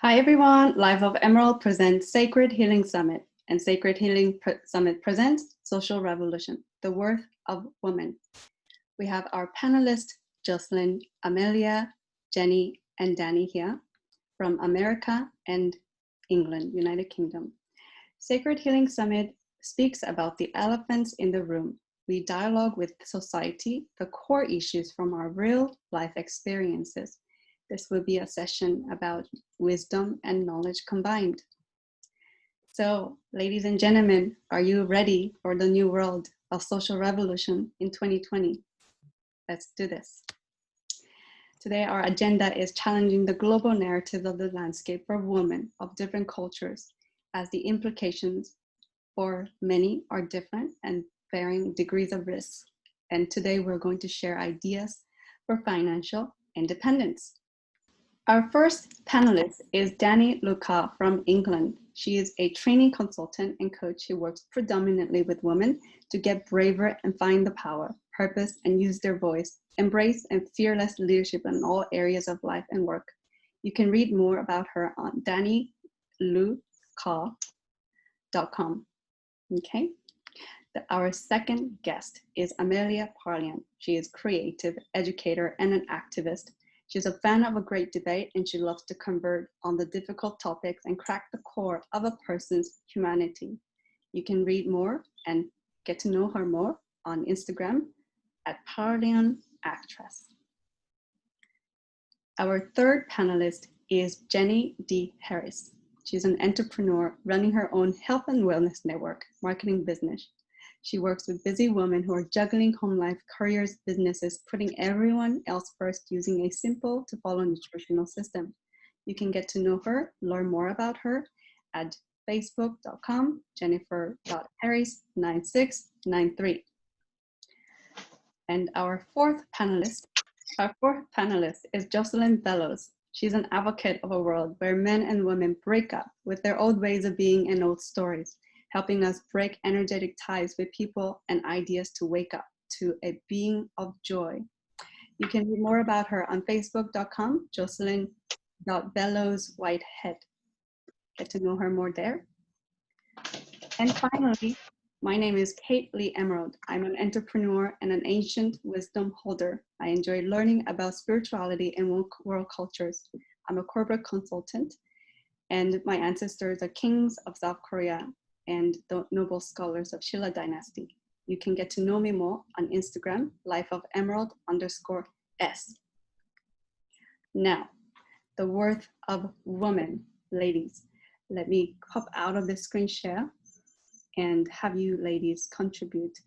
Hi everyone, Life of Emerald presents Sacred Healing Summit, and Sacred Healing Summit presents Social Revolution, the Worth of Women. We have our panelists, JOCELYN, AMELIA, JENNIE, and DANNIE here from America and England, United Kingdom. Sacred Healing Summit speaks about the elephants in the room. We dialogue with society, the core issues from our real life experiences. This will be a session about wisdom and knowledge combined. So, ladies and gentlemen, are you ready for the new world of social revolution in 2020? Let's do this. Today, our agenda is challenging the global narrative of the landscape for women of different cultures, as the implications for many are different and varying degrees of risk. And today, we're going to share ideas for financial independence. Our first panelist is DANNIE-LU from England. She is a training consultant and coach who works predominantly with women to get braver and find the power, purpose, and use their voice, embrace and fearless leadership in all areas of life and work. You can read more about her on DANNIE-LU.com. Okay. Our second guest is AMELIA PARLION. She is a creative educator and an activist. She's a fan of a great debate, and she loves to convert on the difficult topics and crack the core of a person's humanity. You can read more and get to know her more on Instagram at PARLION Actress. Our third panelist is JENNIE D. Harris. She's an entrepreneur running her own health and wellness network, marketing business. She works with busy women who are juggling home life, careers, businesses, putting everyone else first using a simple to follow nutritional system. You can get to know her, learn more about her at facebook.com, jennifer.harris9693. And our fourth panelist is JOCELYN BELLOWS. She's an advocate of a world where men and women break up with their old ways of being and old stories, helping us break energetic ties with people and ideas to wake up to a being of joy. You can read more about her on facebook.com, jocelyn.bellowswhitehead. Get to know her more there. And finally, my name is Kate Lee Emerald. I'm an entrepreneur and an ancient wisdom holder. I enjoy learning about spirituality and world cultures. I'm a corporate consultant, and my ancestors are kings of South Korea and the noble scholars of Shilla dynasty. You can get to know me more on Instagram, lifeofemerald_s. Now, the worth of women, ladies. Let me pop out of the screen share and have you ladies contribute.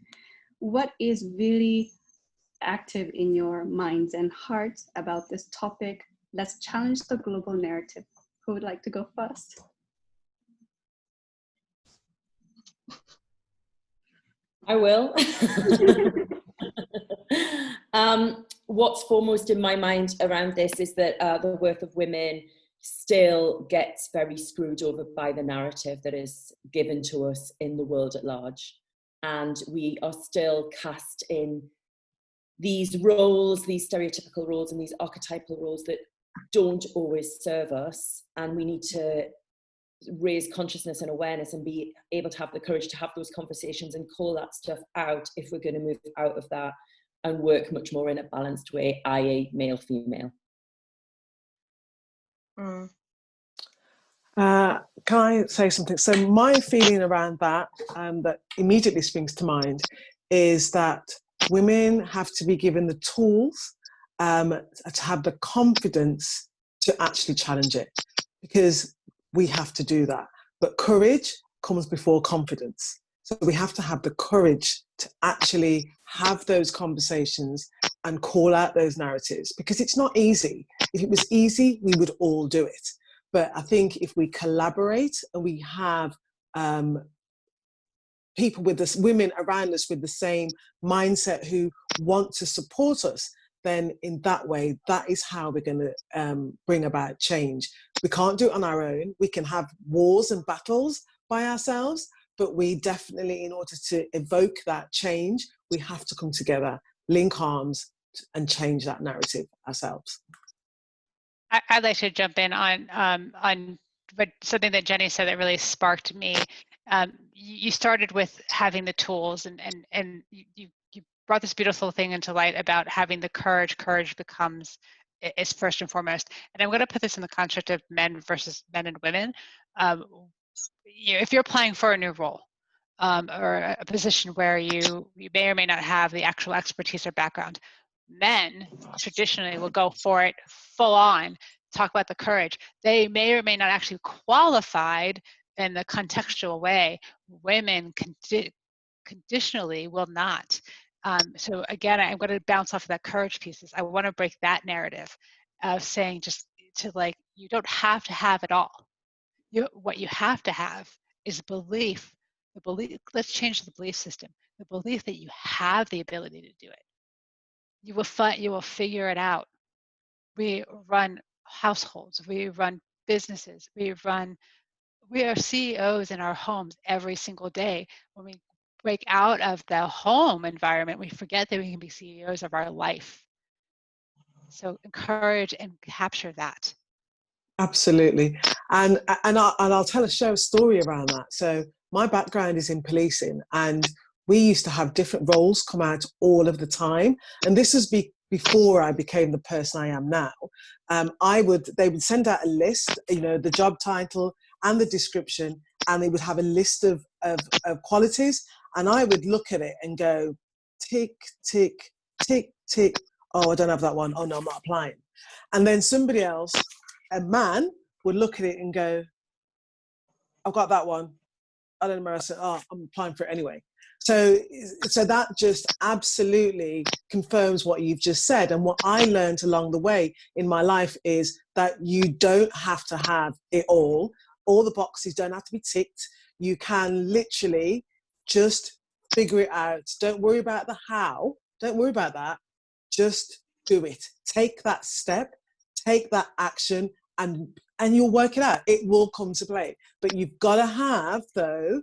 What is really active in your minds and hearts about this topic? Let's challenge the global narrative. Who would like to go first? I will. What's foremost in my mind around this is that the worth of women still gets very screwed over by the narrative that is given to us in the world at large. And we are still cast in these roles, these stereotypical roles and these archetypal roles that don't always serve us. And we need to raise consciousness and awareness and be able to have the courage to have those conversations and call that stuff out if we're going to move out of that and work much more in a balanced way, i.e. male-female. Can I say something? So my feeling around that, that immediately springs to mind, is that women have to be given the tools to have the confidence to actually challenge it, because we have to do that. But courage comes before confidence. So we have to have the courage to actually have those conversations and call out those narratives, because it's not easy. If it was easy, we would all do it. But I think if we collaborate and we have people with us, women around us with the same mindset who want to support us, then in that way, that is how we're going to bring about change. We can't do it on our own. We can have wars and battles by ourselves, but we definitely, in order to evoke that change, we have to come together, link arms, and change that narrative ourselves. I'd like to jump in on but something that Jenny said that really sparked me. You started with having the tools, and you brought this beautiful thing into light about having the courage. Courage is first and foremost. And I'm going to put this in the context of men versus men and women. If you're applying for a new role, or a position where you may or may not have the actual expertise or background, men traditionally will go for it full on, talk about the courage. They may or may not actually qualified in the contextual way. Women conditionally will not. So again, I'm going to bounce off of that courage pieces. I want to break that narrative of saying just to like, you don't have to have it all. What you have to have is belief. The belief. Let's change the belief system. The belief that you have the ability to do it. You will figure it out. We run households. We run businesses. We are CEOs in our homes every single day. When we break out of the home environment, we forget that we can be CEOs of our life. So encourage and capture that. Absolutely. And I'll tell a story around that. So my background is in policing, and we used to have different roles come out all of the time. And this was before I became the person I am now. They would send out a list, the job title and the description, and they would have a list of qualities. And I would look at it and go, tick, tick, tick, tick. Oh, I don't have that one. Oh no, I'm not applying. And then somebody else, a man, would look at it and go, I've got that one. I don't know. I said, oh, I'm applying for it anyway. So that just absolutely confirms what you've just said. And what I learned along the way in my life is that you don't have to have it all. All the boxes don't have to be ticked. You can literally just figure it out. Don't worry about the how. Don't worry about that. Just do it. Take that step, take that action, and you'll work it out. It will come to play. But you've got to have, though,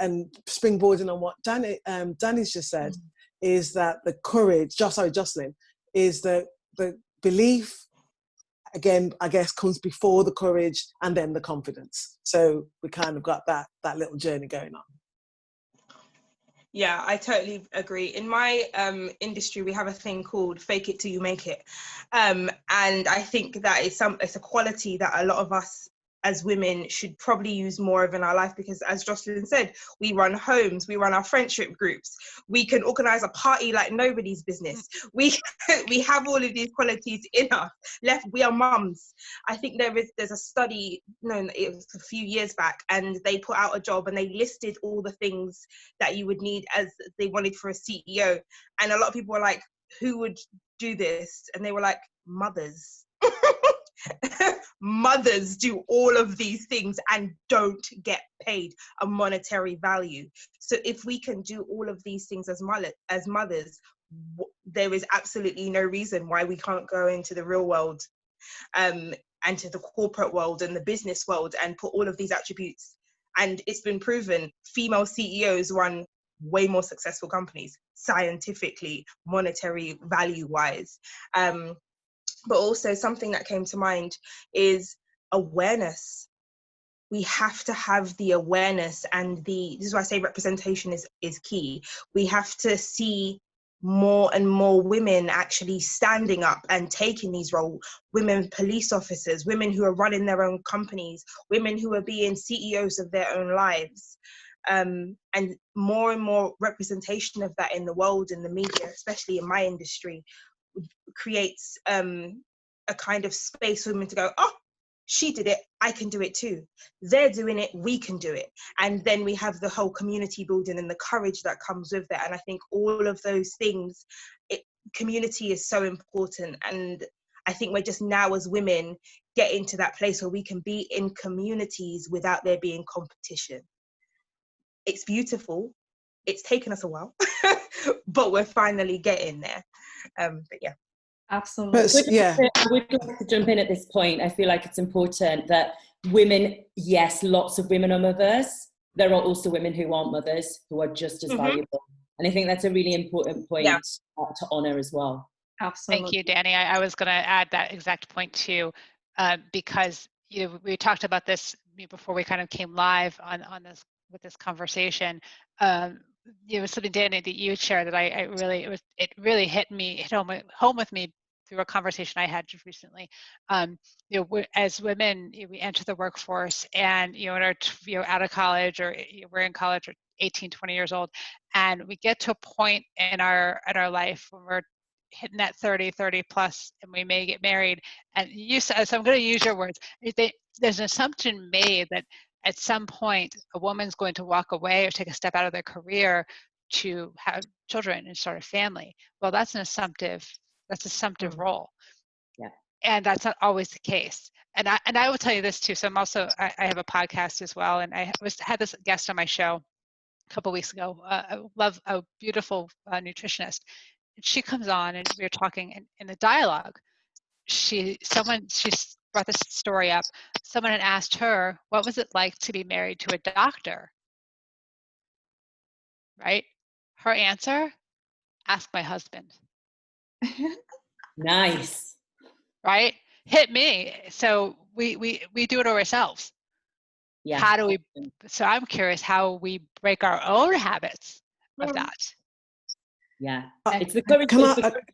and springboarding on what Danny's just said, is that the courage, JOCELYN, is the belief, again, I guess, comes before the courage and then the confidence. So we kind of got that little journey going on. Yeah, I totally agree. In my industry, we have a thing called fake it till you make it. And I think that it's a quality that a lot of us as women should probably use more of in our life, because as JOCELYN said, we run homes, we run our friendship groups, we can organize a party like nobody's business. We have all of these qualities in us. We are mums. I think there's a study, it was a few years back, and they put out a job and they listed all the things that you would need as they wanted for a CEO. And a lot of people were like, who would do this? And they were like, mothers. Mothers do all of these things and don't get paid a monetary value. So if we can do all of these things as mothers, there is absolutely no reason why we can't go into the real world and to the corporate world and the business world and put all of these attributes. And it's been proven, female CEOs run way more successful companies, scientifically, monetary value wise. But also something that came to mind is awareness. We have to have the awareness, and this is why I say representation is key. We have to see more and more women actually standing up and taking these roles. Women police officers, women who are running their own companies, women who are being CEOs of their own lives. And more representation of that in the world, in the media, especially in my industry, creates a kind of space for women to go, oh, she did it, I can do it too. They're doing it, we can do it. And then we have the whole community building and the courage that comes with that. And I think all of those things, community is so important. And I think we're just now as women getting to that place where we can be in communities without there being competition. It's beautiful. It's taken us a while, but we're finally getting there. But yeah. Absolutely. Yeah. I would like to jump in at this point. I feel like it's important that women, yes, lots of women are mothers. There are also women who aren't mothers, who are just as valuable. And I think that's a really important point to honour as well. Absolutely. Thank you, Danny. I was going to add that exact point too. because we talked about this before we kind of came live on this with this conversation. It was something, Danny, that you shared that it really hit home with me through a conversation I had just recently. As women, we enter the workforce, and out of college, or we're in college, or 18, 20 years old, and we get to a point in our life when we're hitting that 30 plus, and we may get married. And so I'm going to use your words. There's an assumption made that at some point a woman's going to walk away or take a step out of their career to have children and start a family. Well, that's an assumptive role. Yeah. And that's not always the case. And I will tell you this too. So I have a podcast as well, and I had this guest on my show a couple of weeks ago. I love a beautiful nutritionist. She comes on, and we were talking in the dialogue. She brought this story up. Someone had asked her, what was it like to be married to a doctor? Right? Her answer, ask my husband. Nice. Right? Hit me. So we do it ourselves. Yeah. How do we? So I'm curious how we break our own habits of that. Yeah, it's the courage.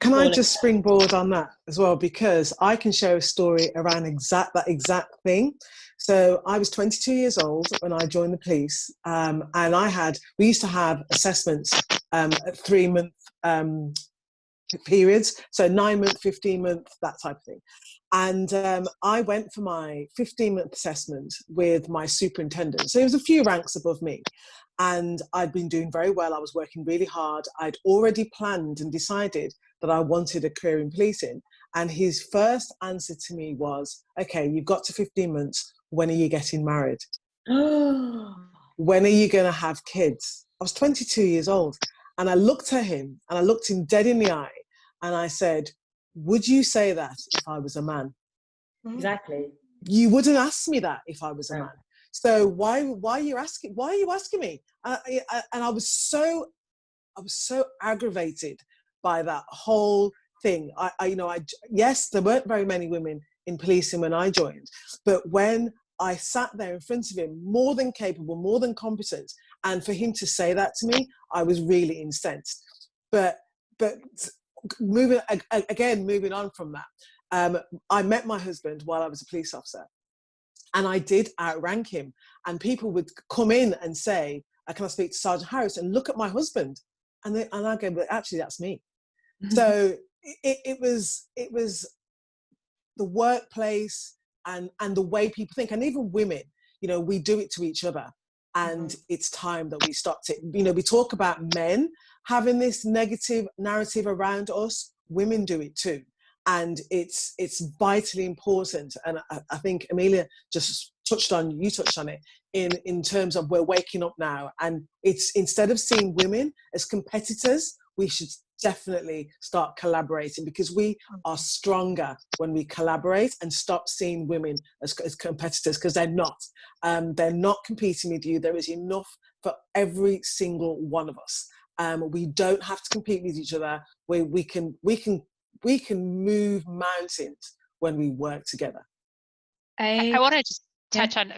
Can I just springboard on that as well, because I can share a story around that exact thing. So I was 22 years old when I joined the police, and we used to have assessments at 3-month periods, so 9-month, 15-month, that type of thing. And I went for my 15-month assessment with my superintendent. So he was a few ranks above me. And I'd been doing very well. I was working really hard. I'd already planned and decided that I wanted a career in policing. And his first answer to me was, okay, you've got to 15 months. When are you getting married? When are you going to have kids? I was 22 years old. And I looked at him, and I looked him dead in the eye. And I said, would you say that if I was a man? Exactly. You wouldn't ask me that if I was a man. So why are you asking me? And I was so aggravated by that whole thing. Yes, there weren't very many women in policing when I joined, but when I sat there in front of him, more than capable, more than competent, and for him to say that to me, I was really incensed. But moving on from that, I met my husband while I was a police officer. And I did outrank him. And people would come in and say, can I speak to Sergeant Harris? And look at my husband. And I go, but actually, that's me. Mm-hmm. So it was the workplace and the way people think. And even women, we do it to each other. And it's time that we stopped it. We talk about men having this negative narrative around us. Women do it too. And it's vitally important. And I think Amelia you touched on it in terms of we're waking up now. And it's, instead of seeing women as competitors, we should definitely start collaborating, because we are stronger when we collaborate and stop seeing women as competitors, because they're not. They're not competing with you. There is enough for every single one of us. We don't have to compete with each other. We can move mountains when we work together. I want to just touch on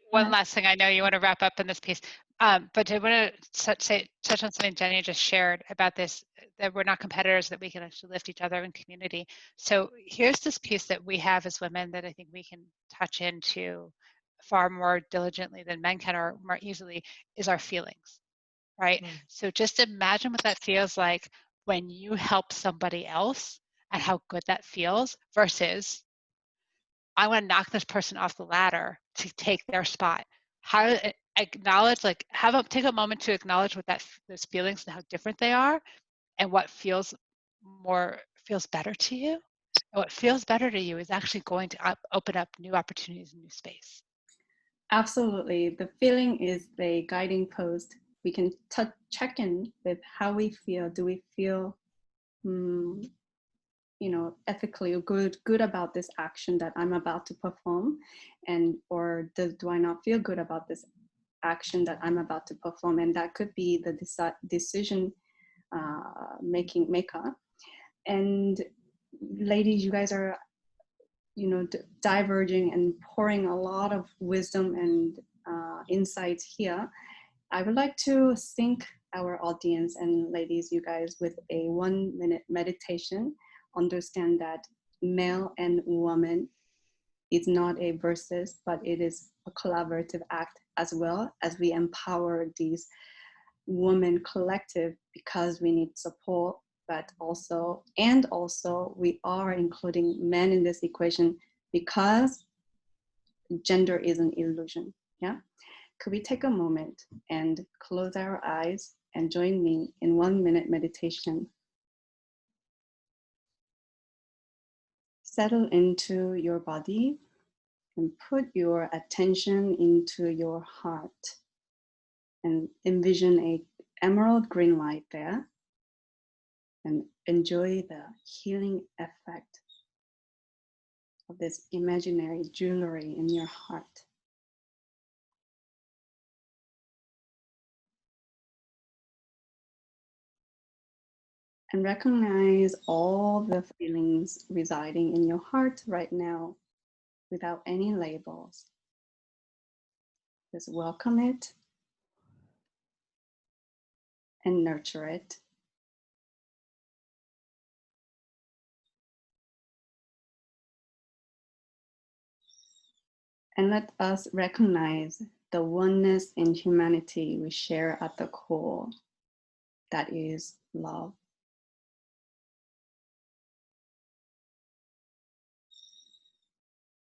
one last thing. I know you want to wrap up in this piece, but I want to touch on something Jenny just shared about this, that we're not competitors, that we can actually lift each other in community. So here's this piece that we have as women that I think we can touch into far more diligently than men can, or more easily, is our feelings, right? So just imagine what that feels like when you help somebody else, and how good that feels, versus I want to knock this person off the ladder to take their spot. How to acknowledge, take a moment to acknowledge what those feelings and how different they are, and what feels better to you. And what feels better to you is actually going to open up new opportunities and new space. Absolutely. The feeling is the guiding post. We can check in with how we feel. Do we feel ethically good about this action that I'm about to perform, or do I not feel good about this action that I'm about to perform? And that could be the decision maker. And ladies, you guys are diverging and pouring a lot of wisdom and insights here, I would like to sync our audience and ladies, you guys, with a 1-minute meditation. Understand that male and woman is not a versus, but it is a collaborative act, as well as we empower these women collective, because we need support, but also we are including men in this equation because gender is an illusion. Yeah. Could we take a moment and close our eyes and join me in 1-minute meditation? Settle into your body and put your attention into your heart and envision a emerald green light there, and enjoy the healing effect of this imaginary jewelry in your heart. And recognize all the feelings residing in your heart right now without any labels. Just welcome it and nurture it. And let us recognize the oneness in humanity we share at the core, that is love.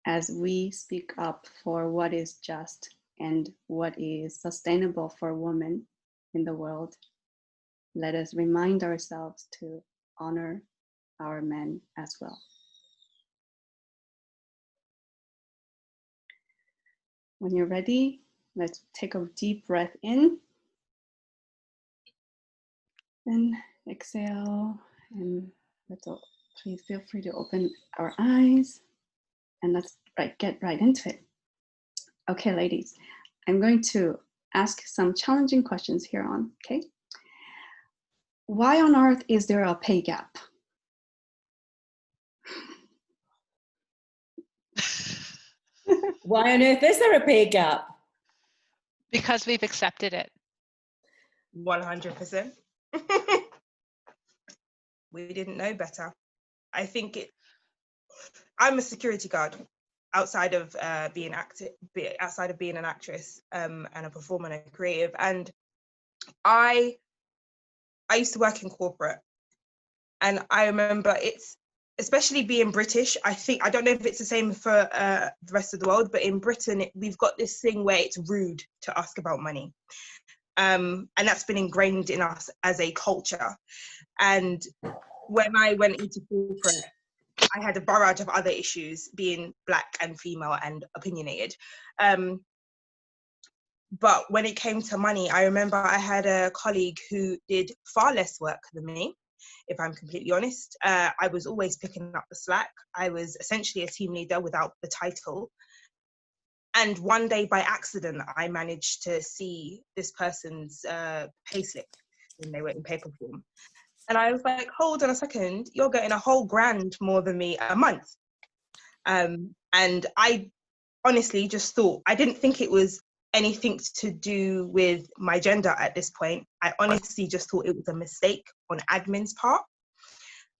As we speak up for what is just and what is sustainable for women in the world, let us remind ourselves to honor our men as well. When you're ready, let's take a deep breath in and exhale, and please feel free to open our eyes, and let's get right into it. Okay, ladies, I'm going to ask some challenging questions here on, okay? Why on earth is there a pay gap? Why on earth is there a pay gap? Because we've accepted it. 100%. We didn't know better. I think I'm a security guard outside of being an actress and a performer and a creative. And I used to work in corporate, and I remember especially being British, I don't know if it's the same for the rest of the world, but in Britain, we've got this thing where it's rude to ask about money. And that's been ingrained in us as a culture. And when I went into corporate, I had a barrage of other issues, being Black and female and opinionated. But when it came to money, I remember I had a colleague who did far less work than me, if I'm completely honest. I was always picking up the slack. I was essentially a team leader without the title. And one day by accident, I managed to see this person's payslip when they were in paper form. And I was like, hold on a second, you're getting a whole grand more than me a month. And I honestly just thought, I didn't think it was anything to do with my gender at this point. I honestly just thought it was a mistake on admin's part.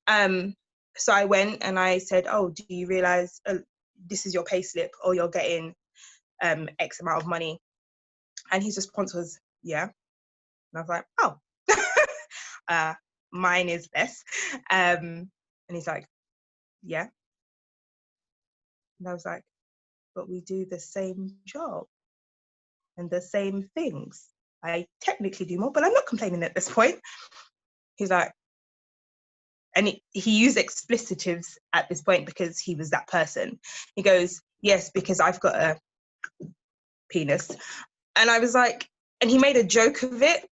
So I went and I said, oh, do you realize this is your payslip, or you're getting X amount of money? And his response was, yeah. And I was like, oh, mine is less. And he's like, yeah. And I was like, but we do the same job and the same things. I technically do more, but I'm not complaining at this point. He's like, and he used explicitives at this point because he was that person. He goes, yes, because I've got a penis. And I was like, and he made a joke of it.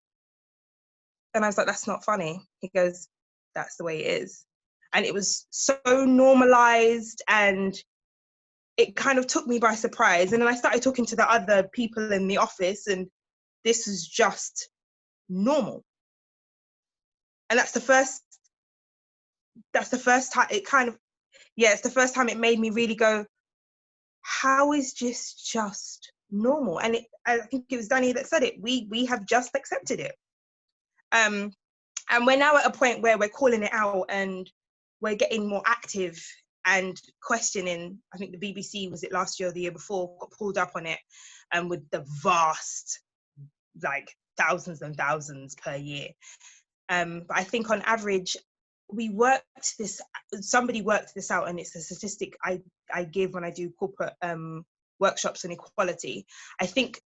And I was like, that's not funny. He goes, that's the way it is. And it was so normalized, and it kind of took me by surprise. And then I started talking to the other people in the office, and this is just normal. And that's the first time it kind of, yeah, it's the first time it made me really go, how is this just normal? And I think it was Danny that said it. We have just accepted it. And we're now at a point where we're calling it out and we're getting more active and questioning. I think the BBC, was it last year or the year before, got pulled up on it, with the vast, like, thousands and thousands per year. But I think on average, somebody worked this out, and it's a statistic I give when I do corporate workshops on equality. I think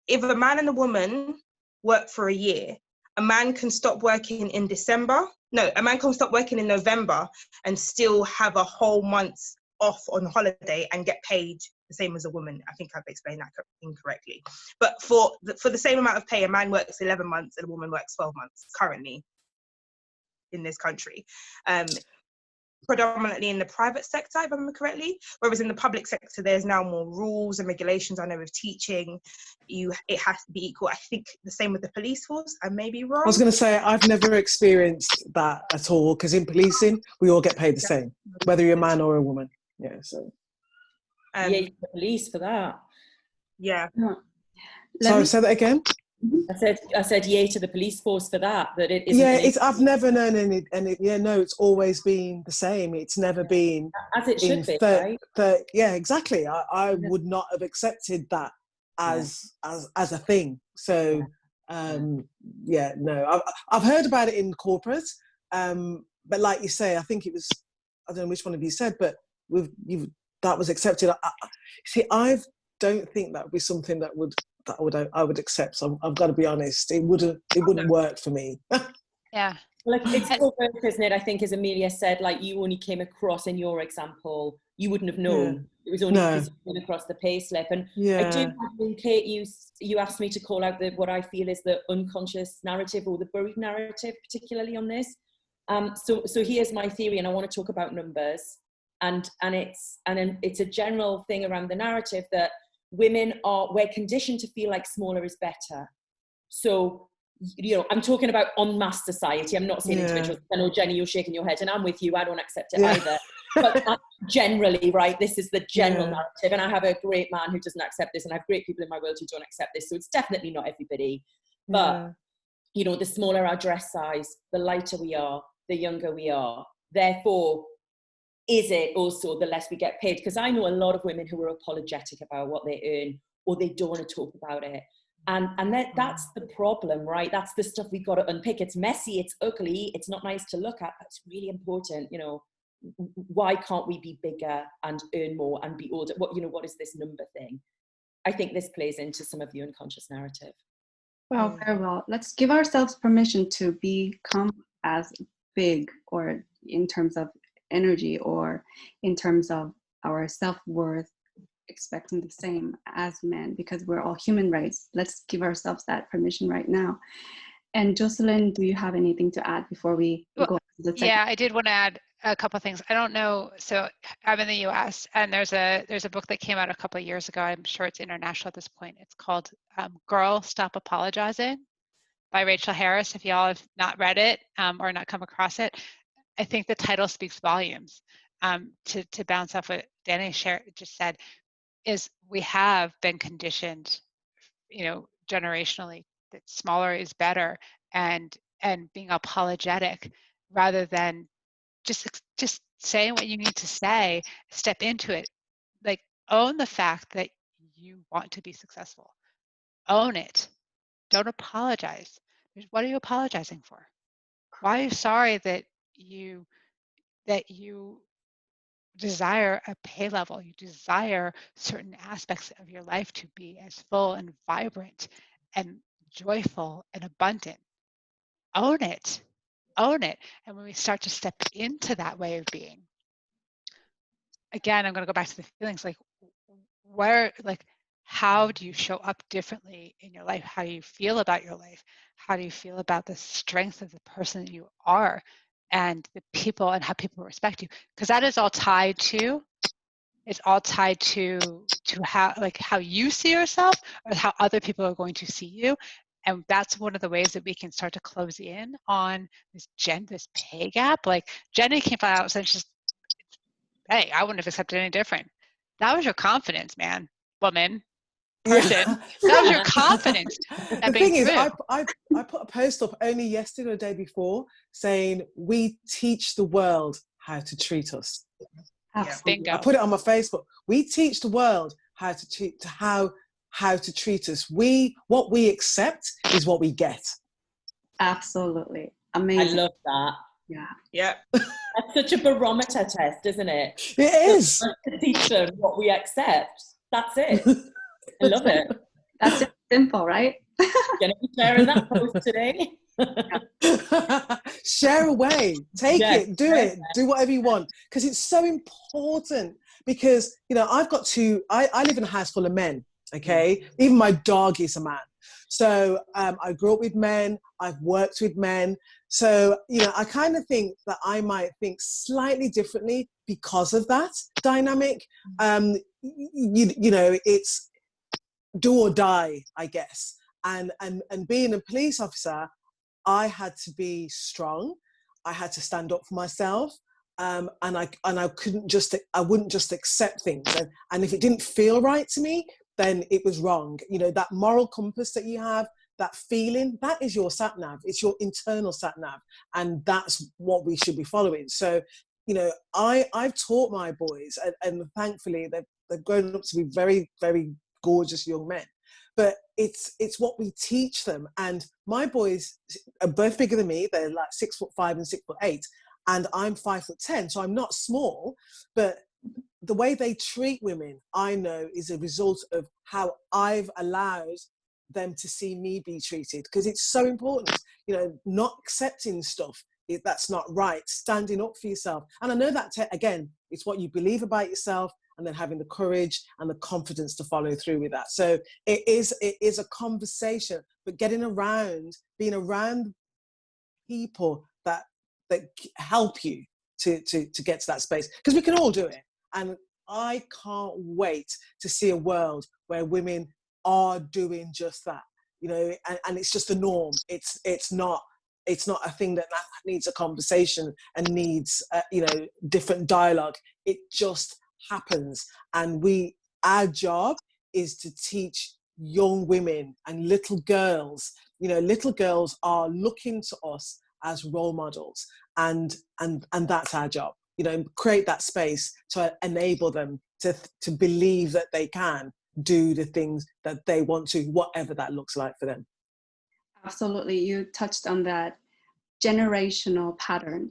if a man and a woman work for a year, a man can stop working in a man can stop working in November and still have a whole month off on holiday and get paid the same as a woman. I think I've explained that incorrectly. But for the same amount of pay, a man works 11 months and a woman works 12 months currently in this country. Predominantly in the private sector, if I remember correctly, whereas in the public sector, there's now more rules and regulations. I know with teaching, it has to be equal. I think the same with the police force. I may be wrong. I was going to say, I've never experienced that at all, because in policing, we all get paid the same, whether you're a man or a woman. Yeah, so. Yeah, the police for that. Yeah. Sorry, say that again? I said yay to the police force for that. That it isn't. Yeah, I've never known any, it's always been the same. It's never been as it should be, right? Yeah, exactly. I would not have accepted that as a thing. So, no, I've heard about it in corporate, but like you say, I think it was, I don't know which one of you said, but that was accepted. I don't think that would be something that I would accept. So I've got to be honest. It wouldn't work for me. Yeah. Like, it's so good, isn't it? I think, as Amelia said, like, you only came across in your example, you wouldn't have known. It was only because you came across the pay slip. And I do think, Kate, you asked me to call out what I feel is the unconscious narrative, or the buried narrative, particularly on this. So here's my theory, and I want to talk about numbers. And it's a general thing around the narrative that we're conditioned to feel like smaller is better. So, I'm talking about en masse society. I'm not saying individuals. I know, Jenny, you're shaking your head, and I'm with you. I don't accept it either. But generally, right, this is the general narrative. And I have a great man who doesn't accept this, and I have great people in my world who don't accept this. So it's definitely not everybody. But, the smaller our dress size, the lighter we are, the younger we are. Therefore, is it also the less we get paid? Because I know a lot of women who are apologetic about what they earn, or they don't want to talk about it. And that's the problem, right? That's the stuff we've got to unpick. It's messy, it's ugly, it's not nice to look at, but it's really important. Why can't we be bigger and earn more and be older? What is this number thing? I think this plays into some of the unconscious narrative. Well, very well. Let's give ourselves permission to become as big, or in terms of energy, or in terms of our self-worth, expecting the same as men, because we're all human rights. Let's give ourselves that permission right now. And JOCELYN, do you have anything to add before we go to the second? Yeah, I did want to add a couple of things. I don't know, so I'm in the US, and there's a book that came out a couple of years ago. I'm sure it's international at this point. It's called Girl, Stop Apologizing by Rachel Harris. If y'all have not read it or not come across it, I think the title speaks volumes. To bounce off what Danny just said, is we have been conditioned, generationally, that smaller is better, and being apologetic rather than just saying what you need to say, step into it, like own the fact that you want to be successful, own it, don't apologize. What are you apologizing for? Why are you sorry that you desire a pay level, you desire certain aspects of your life to be as full and vibrant and joyful and abundant? Own it. And when we start to step into that way of being, again, I'm going to go back to the feelings, how do you show up differently in your life? How do you feel about your life? How do you feel about the strength of the person that you are, and the people, and how people respect you? Because that is all tied to, how you see yourself, or how other people are going to see you. And that's one of the ways that we can start to close in on this pay gap. Like Jenny came out and said, hey, I wouldn't have accepted any different. That was your confidence, man, woman, person. Yeah. That was your confidence. The thing is, I put a post up only yesterday or the day before saying, we teach the world how to treat us. Bingo. I put it on my Facebook. We teach the world how to treat us. What we accept is what we get. Absolutely. Amazing. I love that. Yeah. That's such a barometer test, isn't it? It is. To teach them what we accept. That's it. I love it. That's simple, right? Gonna be sharing that post today. Share away, take it, do whatever you want, because it's so important. Because, you know, I live in a house full of men, okay? Even my dog is a man. So I grew up with men, I've worked with men. So, you know, I kind of think that I might think slightly differently because of that dynamic. You know, it's do or die, I guess. And being a police officer, I had to be strong. I had to stand up for myself. And I wouldn't just accept things. And if it didn't feel right to me, then it was wrong. You know, that moral compass that you have, that feeling, that is your sat nav. It's your internal sat nav. And that's what we should be following. So, you know, I've taught my boys, and thankfully they've grown up to be very, very gorgeous young men. But it's what we teach them. And my boys are both bigger than me. They're like 6'5" and 6'8", and I'm 5'10", so I'm not small. But the way they treat women, I know, is a result of how I've allowed them to see me be treated. Because it's so important, you know, not accepting stuff that's not right, standing up for yourself. And I know that, again, it's what you believe about yourself, and then having the courage and the confidence to follow through with that. So it is a conversation, but being around people that help you to get to that space, because we can all do it. And I can't wait to see a world where women are doing just that, you know, and it's just a norm. It's not a thing that needs a conversation and needs you know, different dialogue. It just happens. And our job is to teach young women and little girls. You know, little girls are looking to us as role models, and that's our job. You know, create that space to enable them to believe that they can do the things that they want to, whatever that looks like for them. Absolutely. You touched on that generational pattern,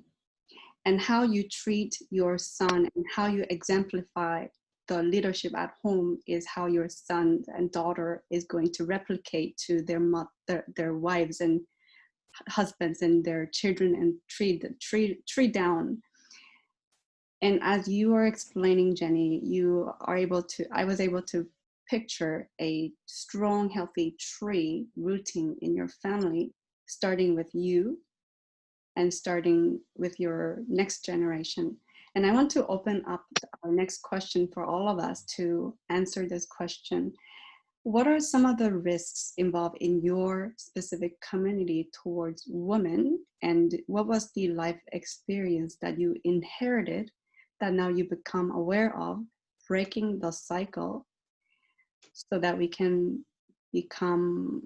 and how you treat your son and how you exemplify the leadership at home is how your son and daughter is going to replicate to their wives and husbands and their children, and tree down. And as you are explaining, Jenny, I was able to picture a strong, healthy tree rooting in your family, starting with you and starting with your next generation. And I want to open up our next question for all of us to answer this question. What are some of the risks involved in your specific community towards women? And what was the life experience that you inherited that now you become aware of, breaking the cycle so that we can become,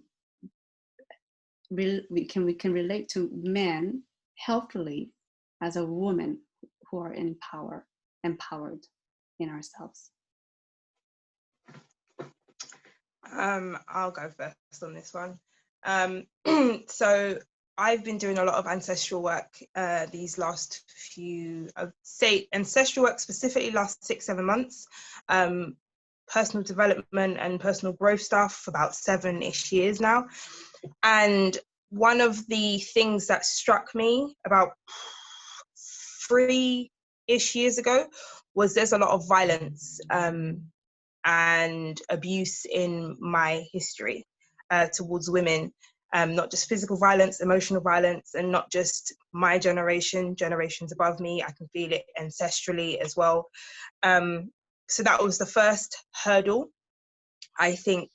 we can relate to men healthily as a woman who are empowered in ourselves? I'll go first on this one. So I've been doing a lot of ancestral work these last few, I'd say ancestral work specifically last 6-7 months, personal development and personal growth stuff for about 7-ish years now. And one of the things that struck me about 3-ish years ago was there's a lot of violence and abuse in my history towards women, not just physical violence, emotional violence, and not just my generation, generations above me. I can feel it ancestrally as well. So that was the first hurdle I think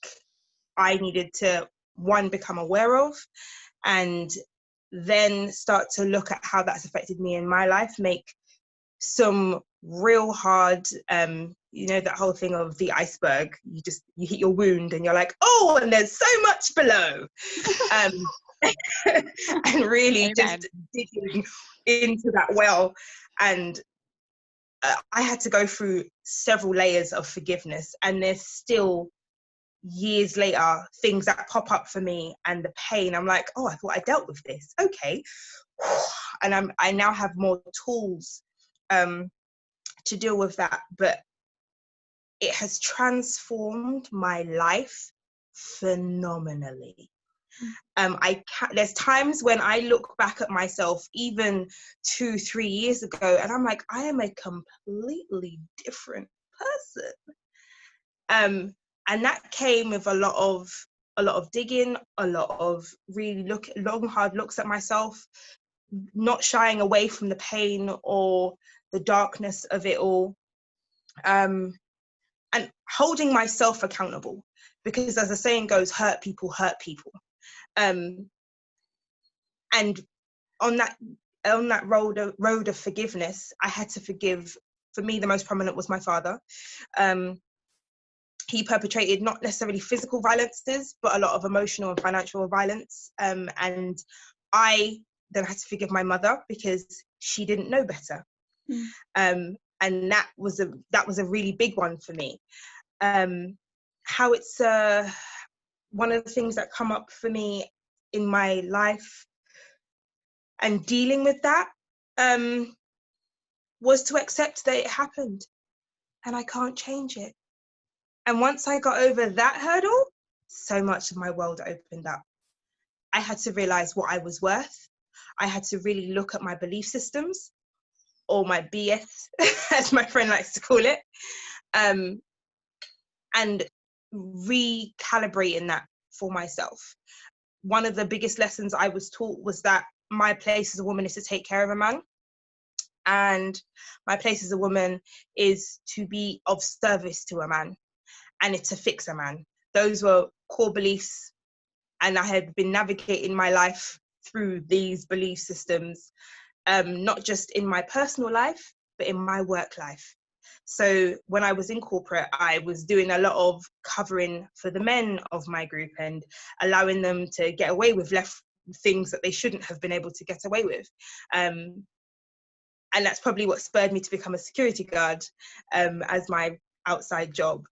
I needed to, one, become aware of, and then start to look at how that's affected me in my life, make some real hard, you know, that whole thing of the iceberg. You hit your wound and you're like, oh, and there's so much below. And really Amen. just digging into that well. And I had to go through several layers of forgiveness, and there's still years later things that pop up for me, and the pain, I'm like, oh, I thought I dealt with this, okay. And I now have more tools to deal with that, but it has transformed my life phenomenally. There's times when I look back at myself even 2-3 years ago, and I'm like, I am a completely different person. And that came with a lot of digging, a lot of really long, hard looks at myself, not shying away from the pain or the darkness of it all, and holding myself accountable, because as the saying goes, hurt people hurt people. And on that road of forgiveness, I had to forgive. For me, the most prominent was my father. He perpetrated not necessarily physical violences, but a lot of emotional and financial violence. And I then had to forgive my mother because she didn't know better. And that was a really big one for me. How it's one of the things that come up for me in my life and dealing with that was to accept that it happened and I can't change it. And once I got over that hurdle, so much of my world opened up. I had to realize what I was worth. I had to really look at my belief systems, or my BS, as my friend likes to call it, and recalibrating that for myself. One of the biggest lessons I was taught was that my place as a woman is to take care of a man, and my place as a woman is to be of service to a man, and it's to fix a man. Those were core beliefs, and I had been navigating my life through these belief systems, not just in my personal life, but in my work life. So when I was in corporate, I was doing a lot of covering for the men of my group and allowing them to get away with things that they shouldn't have been able to get away with. And that's probably what spurred me to become a security guard as my outside job,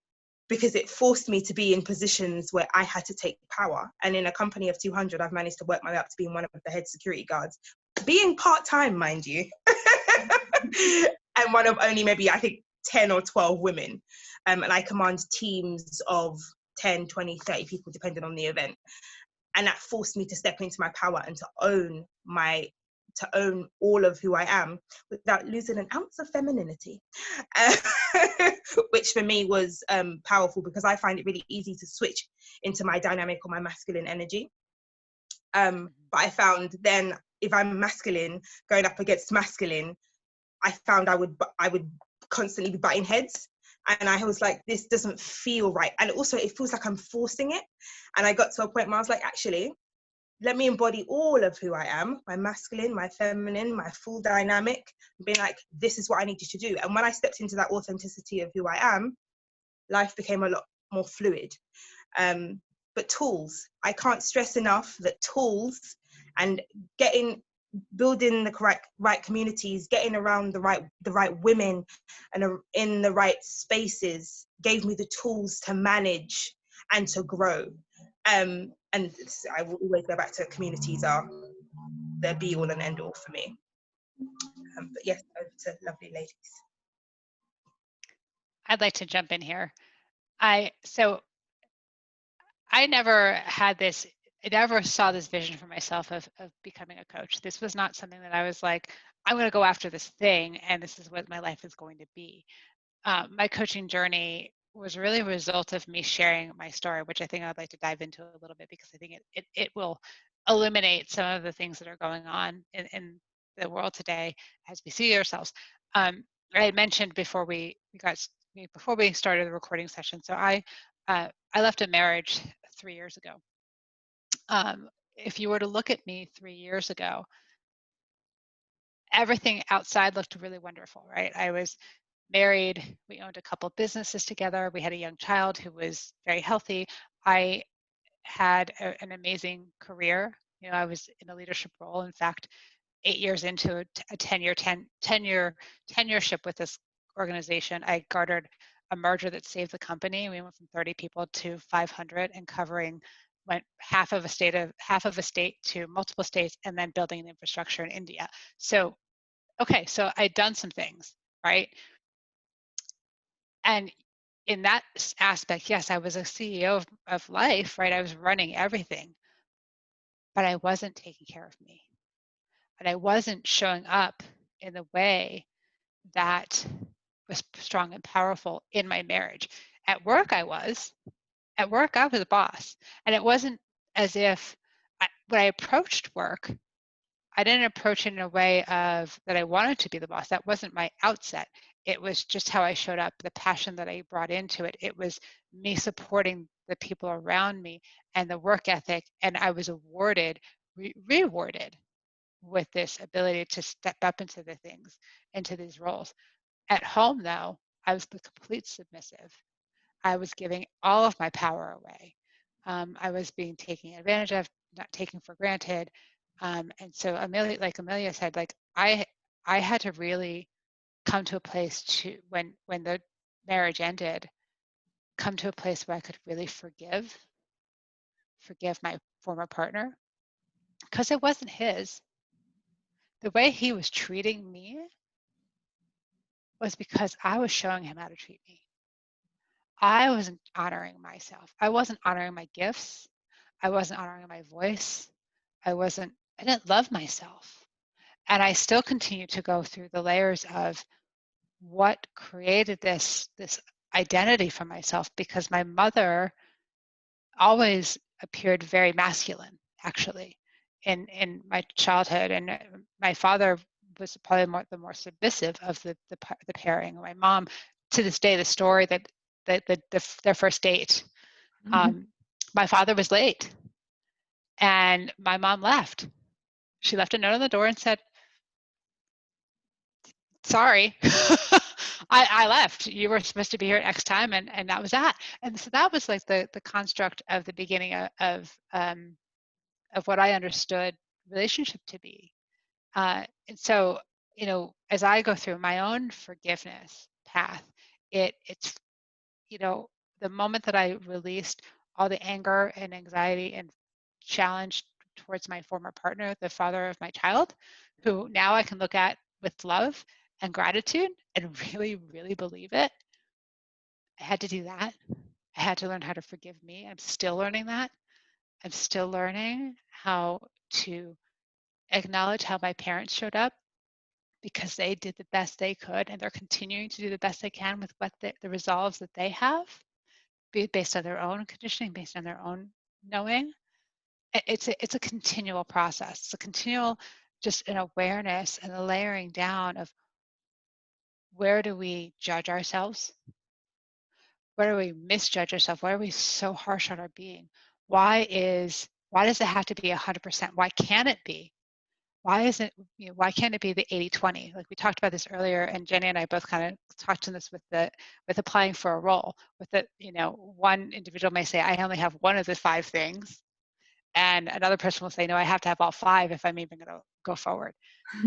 because it forced me to be in positions where I had to take power. And in a company of 200, I've managed to work my way up to being one of the head security guards, being part-time, mind you, and one of only maybe, I think, 10 or 12 women. And I command teams of 10, 20, 30 people, depending on the event. And that forced me to step into my power and to own all of who I am without losing an ounce of femininity, which for me was powerful, because I find it really easy to switch into my dynamic or my masculine energy. But I found then, if I'm masculine going up against masculine, I found I would constantly be butting heads. And I was like, this doesn't feel right. And also it feels like I'm forcing it. And I got to a point where I was like, actually, let me embody all of who I am, my masculine, my feminine, my full dynamic, and being like, this is what I need you to do. And when I stepped into that authenticity of who I am, life became a lot more fluid. But tools, I can't stress enough that tools and building the right communities, getting around the right women and in the right spaces gave me the tools to manage and to grow. And I will always go back to communities are the be all and end all for me. But yes, over to lovely ladies. I'd like to jump in here. I never had this, I never saw this vision for myself of becoming a coach. This was not something that I was like, I'm going to go after this thing and this is what my life is going to be. My coaching journey was really a result of me sharing my story, which I think I'd like to dive into a little bit, because I think it will illuminate some of the things that are going on in the world today as we see ourselves. I had mentioned before we started the recording session, so I left a marriage 3 years ago. If you were to look at me 3 years ago, everything outside looked really wonderful, right? I was married. We owned a couple of businesses together. We had a young child who was very healthy. I had an amazing career. You know, I was in a leadership role. In fact, 8 years into a tenureship with this organization, I garnered a merger that saved the company. We went from 30 people to 500 and went half of a state to multiple states, and then building an infrastructure in India. So, okay, so I'd done some things, right? And in that aspect, yes, I was a CEO of life, right? I was running everything, but I wasn't taking care of me. And I wasn't showing up in the way that was strong and powerful in my marriage. At work, I was a boss. And it wasn't as if when I approached work, I didn't approach it in a way of that I wanted to be the boss. That wasn't my outset. It was just how I showed up, the passion that I brought into it. It was me supporting the people around me and the work ethic. And I was rewarded with this ability to step up into these roles. At home, though, I was the complete submissive. I was giving all of my power away. I was being taken advantage of, not taken for granted. And so Amelia said, like I had to really come to a place to when the marriage ended, come to a place where I could really forgive my former partner, because it wasn't his. The way he was treating me was because I was showing him how to treat me. I wasn't honoring myself. I wasn't honoring my gifts. I wasn't honoring my voice. I didn't love myself. And I still continue to go through the layers of what created this identity for myself, because my mother always appeared very masculine, actually, in my childhood. And my father was probably the more submissive of the pairing. My mom, to this day, the story that their first date, my father was late and my mom left. She left a note on the door and said, sorry, I left. You were supposed to be here at X time, and that was that. And so that was like the construct of the beginning of what I understood relationship to be. And so, you know, as I go through my own forgiveness path, it's, you know, the moment that I released all the anger and anxiety and challenge towards my former partner, the father of my child, who now I can look at with love and gratitude and really, really believe it. I had to do that. I had to learn how to forgive me. I'm still learning that. I'm still learning how to acknowledge how my parents showed up, because they did the best they could, and they're continuing to do the best they can with what the resolves that they have, based on their own conditioning, based on their own knowing. It's a continual process. It's a continual just an awareness and a layering down of, where do we judge ourselves? Where do we misjudge ourselves? Why are we so harsh on our being? Why does it have to be 100%? Why can't it be? Why can't it be the 80-20? Like we talked about this earlier, and Jenny and I both kind of talked on this with applying for a role. With the, you know, one individual may say, I only have one of the 5 things, and another person will say, no, I have to have all 5 if I'm even going to go forward.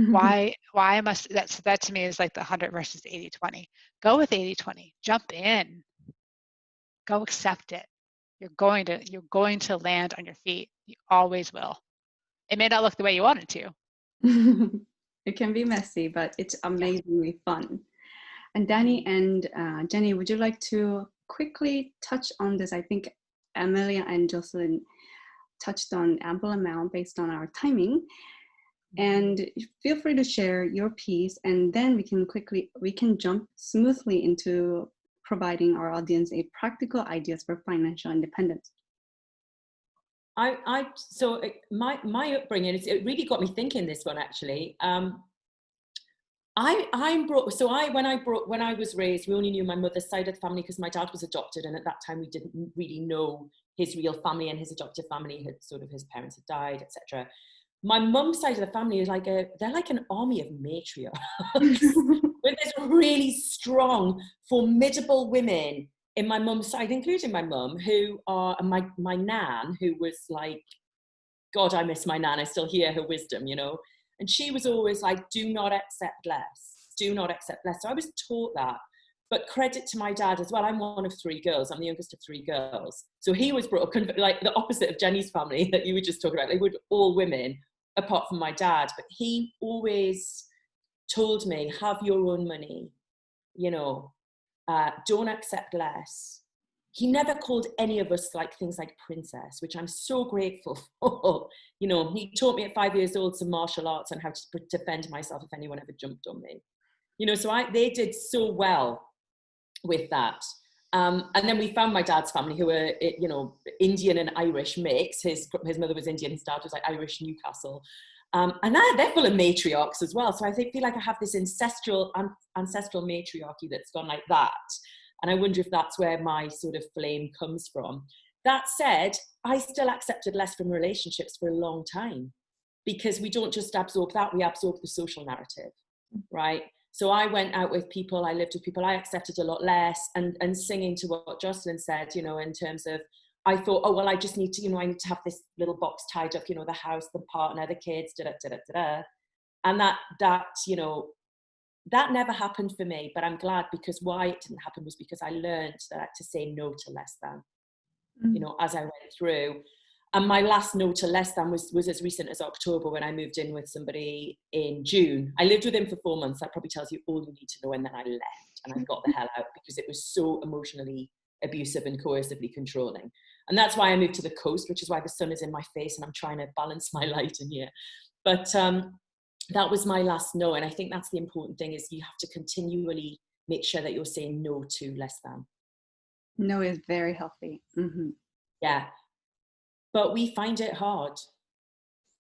Why must that? So that to me is like the 100 versus 80-20. Go with 80-20. Jump in. Go accept it. You're going to land on your feet. You always will. It may not look the way you want it to. It can be messy, but it's amazingly fun. And Danny and Jenny, would you like to quickly touch on this? I think Amelia and JOCELYN touched on ample amount based on our timing. And feel free to share your piece, and then we can jump smoothly into providing our audience a practical ideas for financial independence. So my upbringing, it really got me thinking this one, actually. When I was raised, we only knew my mother's side of the family because my dad was adopted, and at that time we didn't really know his real family, and his adoptive family his parents had died, etc. my mum's side of the family is they're like an army of matriarchs. With this really strong, formidable women in my mum's side, including my mum, who are my nan, who was like, God, I miss my nan. I still hear her wisdom, you know. And she was always like, do not accept less. Do not accept less. So I was taught that. But credit to my dad as well. I'm one of 3 girls. I'm the youngest of 3 girls. So he was brought up like the opposite of Jenny's family that you were just talking about. They were all women, apart from my dad. But he always told me, have your own money, you know, don't accept less. He never called any of us like things like princess, which I'm so grateful for. You know, he taught me at 5 years old some martial arts and how to defend myself if anyone ever jumped on me. You know, so they did so well with that. And then we found my dad's family, who were, you know, Indian and Irish mix. His mother was Indian, his dad was like Irish Newcastle. And they're full of matriarchs as well. So I feel like I have this ancestral matriarchy that's gone like that. And I wonder if that's where my sort of flame comes from. That said, I still accepted less from relationships for a long time, because we don't just absorb that, we absorb the social narrative, right? So I went out with people, I lived with people, I accepted a lot less, and singing to what JOCELYN said, you know, in terms of, I thought, oh, well, I just need to, you know, I need to have this little box tied up, you know, the house, the partner, the kids, da-da-da-da-da. And that, you know, that never happened for me, but I'm glad, because why it didn't happen was because I learned that to say no to less than, you know, as I went through. And my last no to less than was as recent as October, when I moved in with somebody in June. I lived with him for 4 months. That probably tells you all you need to know. And then I left and I got the hell out, because it was so emotionally abusive and coercively controlling. And that's why I moved to the coast, which is why the sun is in my face and I'm trying to balance my light in here. But that was my last no. And I think that's the important thing, is you have to continually make sure that you're saying no to less than. No is very healthy. Mm-hmm. Yeah. But we find it hard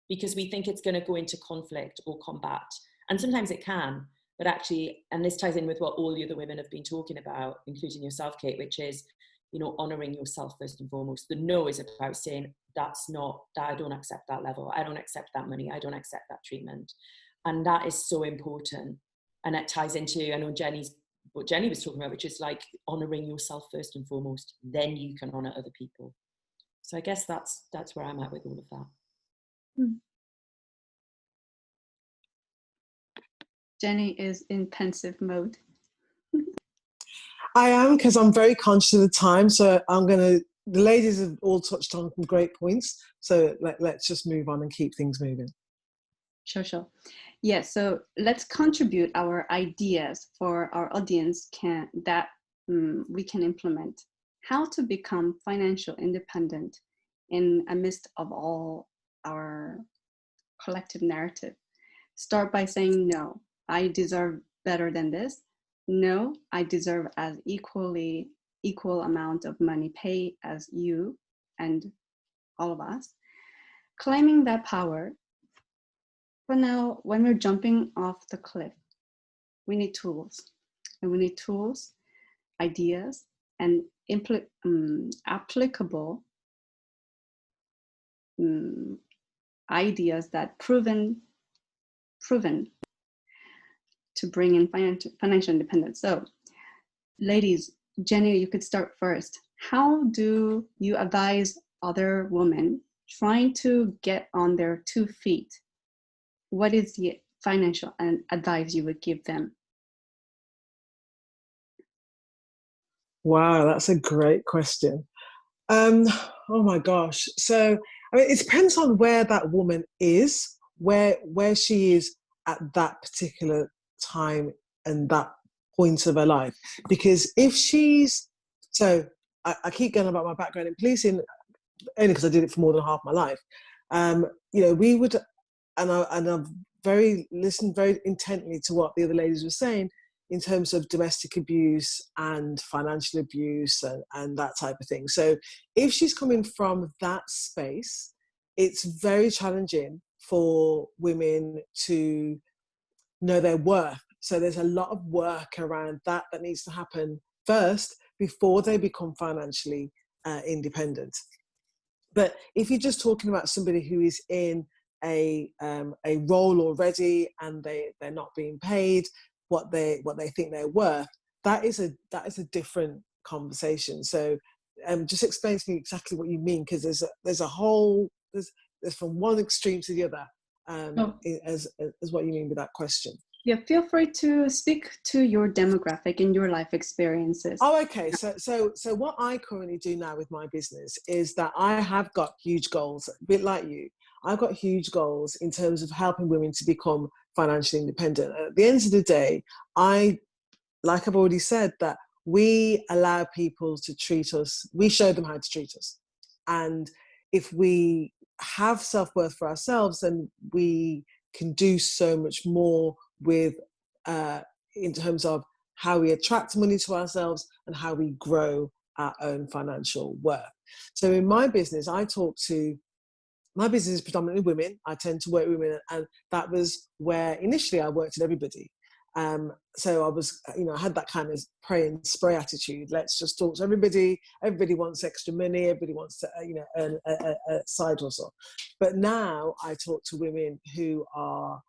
because we think it's going to go into conflict or combat. And sometimes it can, but actually, and this ties in with what all the other women have been talking about, including yourself, Kate, which is, you know, honoring yourself first and foremost. The no is about saying, that's not, that I don't accept that level. I don't accept that money. I don't accept that treatment. And that is so important. And it ties into, I know what Jenny was talking about, which is like honoring yourself first and foremost, then you can honor other people. So I guess that's where I'm at with all of that. Jenny is in pensive mode. I am, because I'm very conscious of the time. So the ladies have all touched on some great points. So let's just move on and keep things moving. Sure. Yeah, so let's contribute our ideas for our audience we can implement. How to become financial independent in amidst of all our collective narrative. Start by saying, no, I deserve better than this. No, I deserve as equal amount of money pay as you and all of us. Claiming that power. But now, when we're jumping off the cliff, we need tools. And we need tools, ideas, and applicable ideas that proven to bring in financial independence. So, ladies, Jenny, you could start first. How do you advise other women trying to get on their 2 feet? What is the financial advice you would give them? Wow, that's a great question. Oh my gosh. So, I mean, it depends on where that woman is, where she is at that particular time and that point of her life. Because if she's, so I keep going about my background in policing, only because I did it for more than half my life. You know, we would, and I've listened very intently to what the other ladies were saying in terms of domestic abuse and financial abuse and that type of thing. So if she's coming from that space, it's very challenging for women to know their worth. So there's a lot of work around that needs to happen first before they become financially independent. But if you're just talking about somebody who is in a role already and they're not being paid what they think they're worth, that is a different conversation. So just explain to me exactly what you mean, because there's from one extreme to the other, as what you mean with that question. Yeah, feel free to speak to your demographic and your life experiences. Oh, okay. So what I currently do now with my business is that I have got huge goals, a bit like you. I've got huge goals in terms of helping women to become financially independent. At the end of the day, like I've already said, that we allow people to treat us, we show them how to treat us. And if we have self-worth for ourselves, then we can do so much more with, in terms of how we attract money to ourselves and how we grow our own financial worth. So in my business, my business is predominantly women. I tend to work with women, and that was where initially I worked with everybody. So I was, I had that kind of pray and spray attitude. Let's just talk to everybody. Everybody wants extra money. Everybody wants to, earn a side hustle. But now I talk to women who are,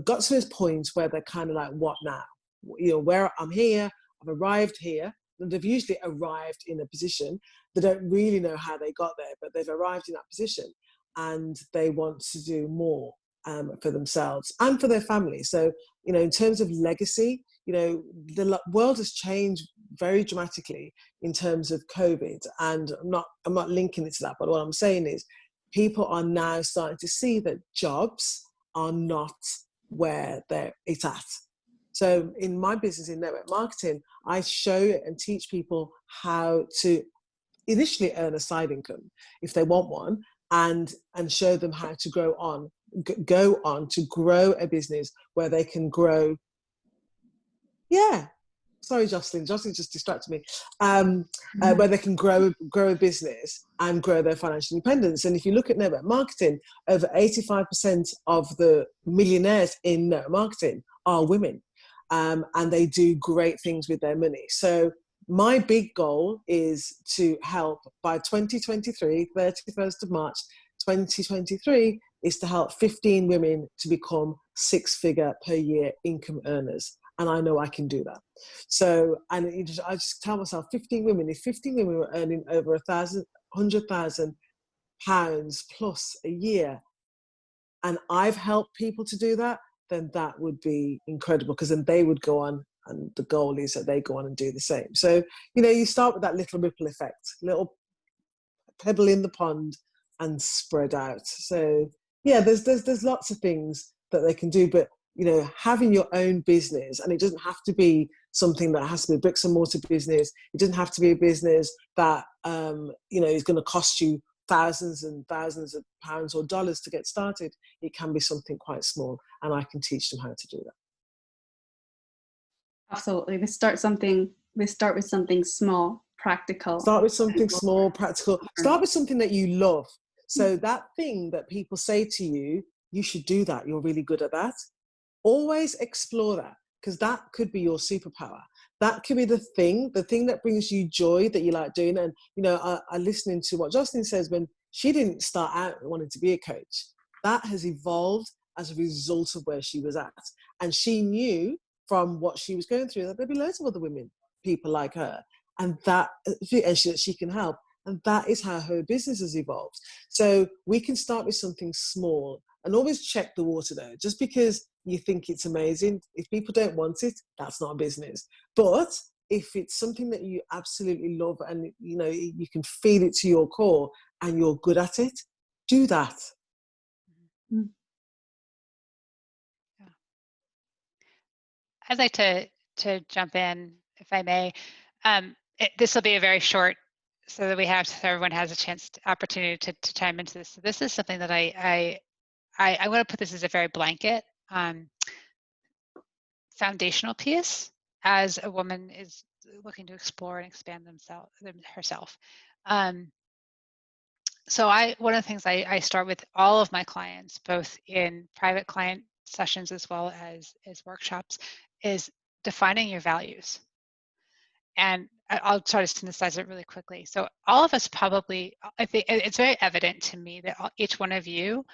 got to this point where they're kind of like, what now? Where I'm here, I've arrived here. And they've usually arrived in a position. They don't really know how they got there, but they've arrived in that position and they want to do more for themselves and for their family. So, in terms of legacy, the world has changed very dramatically in terms of COVID. And I'm not linking it to that, but what I'm saying is people are now starting to see that jobs are not where it's at. So in my business in network marketing, I show and teach people how to initially earn a side income if they want one, and show them how to go on to grow a business where they can grow. Yeah. Sorry, JOCELYN just distracted me. Where they can grow a business and grow their financial independence. And if you look at network marketing, over 85% of the millionaires in network marketing are women. And they do great things with their money. So my big goal is to help by 2023, 31st of March, 2023, is to help 15 women to become 6-figure per year income earners. And I know I can do that. So, I just tell myself, 15 women, if 15 women were earning over £100,000 plus a year, and I've helped people to do that, then that would be incredible, because then they would go on, and the goal is that they go on and do the same. So, you start with that little ripple effect, little pebble in the pond and spread out. So yeah, there's lots of things that they can do, but having your own business, and it doesn't have to be something that has to be a bricks and mortar business. It doesn't have to be a business that is going to cost you thousands and thousands of pounds or dollars to get started. It can be something quite small, and I can teach them how to do that. Absolutely. We start with something small, practical. Start with something small, practical. Start with something that you love. So that thing that people say to you, you should do that, you're really good at that. Always explore that, because that could be your superpower. That could be the thing that brings you joy, that you like doing. And, I listening to what JOCELYN says, when she didn't start out wanting to be a coach, that has evolved as a result of where she was at. And she knew from what she was going through that there'd be loads of other women, people like her, and she can help. And that is how her business has evolved. So we can start with something small, and always check the water though. Just because you think it's amazing, if people don't want it, that's not a business. But if it's something that you absolutely love, and you can feel it to your core, and you're good at it, do that. Mm-hmm. Yeah. I'd like to jump in, if I may. This will be a very short, so that so everyone has a opportunity to chime into this. So this is something that I want to put this as a very blanket foundational piece as a woman is looking to explore and expand herself. So one of the things I start with all of my clients, both in private client sessions as well as workshops, is defining your values. And I'll try to synthesize it really quickly. So all of us probably, I think it's very evident to me that each one of you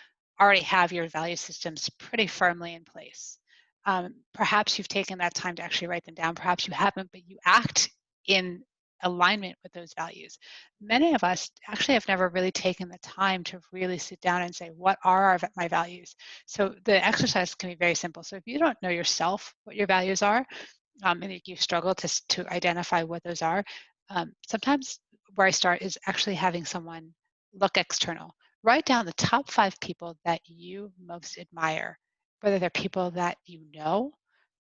already have your value systems pretty firmly in place. Perhaps you've taken that time to actually write them down. Perhaps you haven't, but you act in alignment with those values. Many of us actually have never really taken the time to really sit down and say, what are my values? So the exercise can be very simple. So if you don't know yourself what your values are, and you struggle to identify what those are, sometimes where I start is actually having someone look external. Write down the top 5 people that you most admire, whether they're people that you know,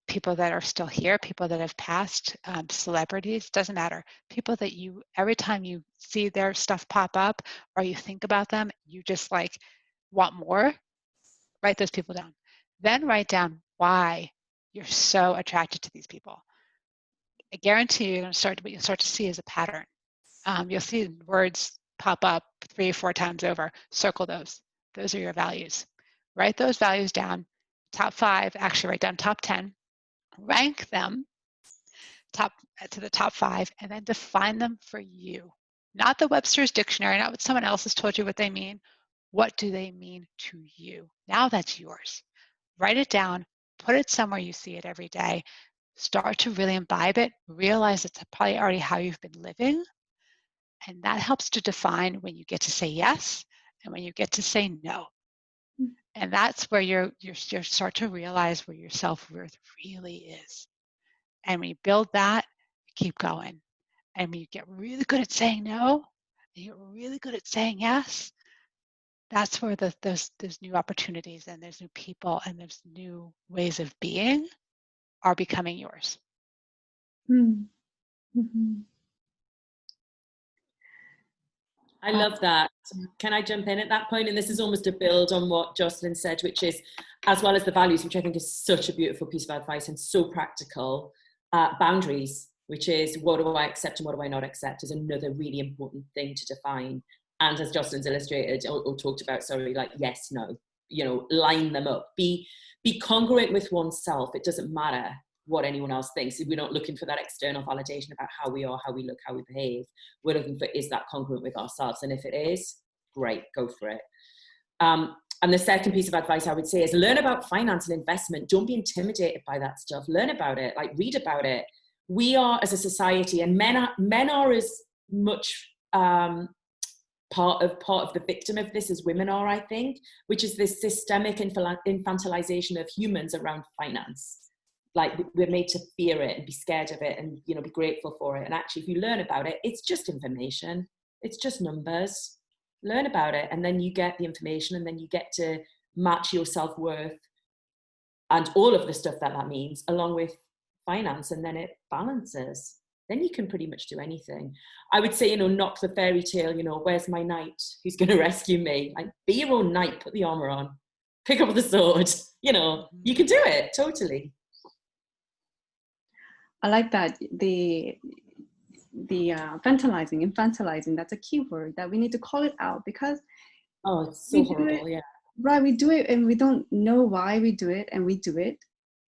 people that are still here, people that have passed, celebrities, doesn't matter. People that you, every time you see their stuff pop up or you think about them, you just like want more, write those people down. Then write down why you're so attracted to these people. I guarantee you, what you'll start to see is a pattern. You'll see words pop up 3 or 4 times over. Circle those. Those are your values. Write those values down. Top 5, actually write down top 10. Rank them to the top 5, and then define them for you. Not the Webster's Dictionary, not what someone else has told you what they mean. What do they mean to you? Now that's yours. Write it down, put it somewhere you see it every day. Start to really imbibe it. Realize it's probably already how you've been living. And that helps to define when you get to say yes and when you get to say no. And that's where you start to realize where your self-worth really is. And when you build that, you keep going. And when you get really good at saying no, and you're really good at saying yes, that's where there's new opportunities and there's new people and there's new ways of being are becoming yours. Mm-hmm. I love that. Can I jump in at that point? And this is almost a build on what JOCELYN said, which is, as well as the values, which I think is such a beautiful piece of advice and so practical, boundaries, which is what do I accept and what do I not accept, is another really important thing to define. And as JOCELYN's illustrated or talked about, sorry, like yes, no, you know, line them up. Be congruent with oneself. It doesn't matter what anyone else thinks. We're not looking for that external validation about how we are, how we look, how we behave. We're looking for, is that congruent with ourselves? And if it is, great, go for it. And the second piece of advice I would say is learn about finance and investment. Don't be intimidated by that stuff. Learn about it, like read about it. We are, as a society, and men are as much part of the victim of this as women are, I think, which is this systemic infantilization of humans around finance. Like we're made to fear it and be scared of it and, you know, be grateful for it. And actually, if you learn about it, it's just information. It's just numbers. Learn about it. And then you get the information and then you get to match your self-worth and all of the stuff that means along with finance. And then it balances. Then you can pretty much do anything. I would say, you know, knock the fairy tale, you know, where's my knight? Who's going to rescue me? Like, be your own knight, put the armor on, pick up the sword, you know, you can do it, totally. I like that. The infantilizing, that's a key word that we need to call it out, because it's so horrible. Yeah, right, we do it and we don't know why we do it, and we do it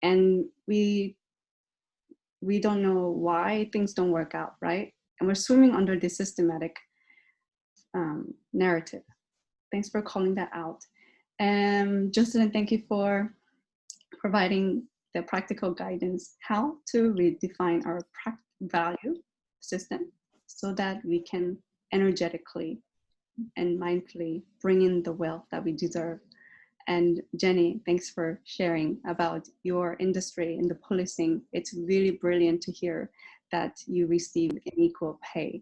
and we don't know why things don't work out, right? And we're swimming under this systematic narrative. Thanks for calling that out. JOCELYN, thank you for providing the practical guidance how to redefine our value system so that we can energetically and mindfully bring in the wealth that we deserve. And Jenny, thanks for sharing about your industry and the policing. It's really brilliant to hear that you receive an equal pay